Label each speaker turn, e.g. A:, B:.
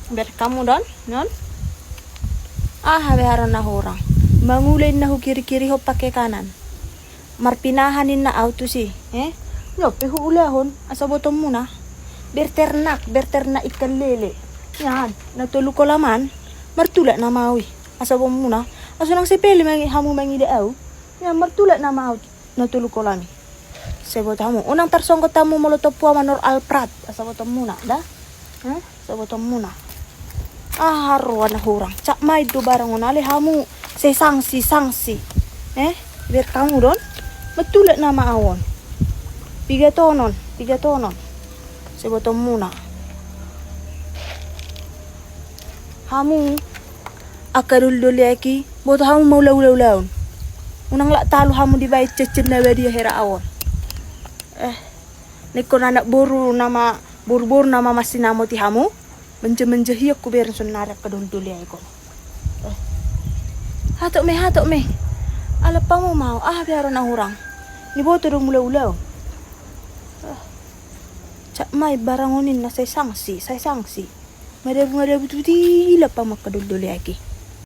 A: Biar kamu don, non. Biaran na orang. Mangulay na ho kiri-kiri ho pakai kanan. Marpinahanin na auto si. Lope ho ulahon. Asa botong muna. Berternak ikan lele. Yan, natulog ko laman. Martulak na maui. Asa botong muna. Asa nang sepele hamu mangi daaw. Yan, martulak na mau. Natulog ko lami. Sebot hamu. Unang tarsonggot tamu molotov puwa manor alprat. Asa botong muna, da? Asa botong muna. Haruan na hurang. Cak may do barang unali hamu. Say sangsi. Biar kamu don. Matulak na maawon. Tiga tonon. Sebotong muna. Hamu. Akadul doli aki. Boto hamu mau lau. Unang lak talu hamu dibayar cecen na dia hera awon. Nikon anak buru nama masih namo ti hamu. Menje hiyak ku biar sunara kadul doli ako. Hatok me. Ala pa mo mau. Biaran na hurang. Ni boto dong ulaw. Cak may barangonin na say sangsi. Madab betul-betul pa makadul doli aki.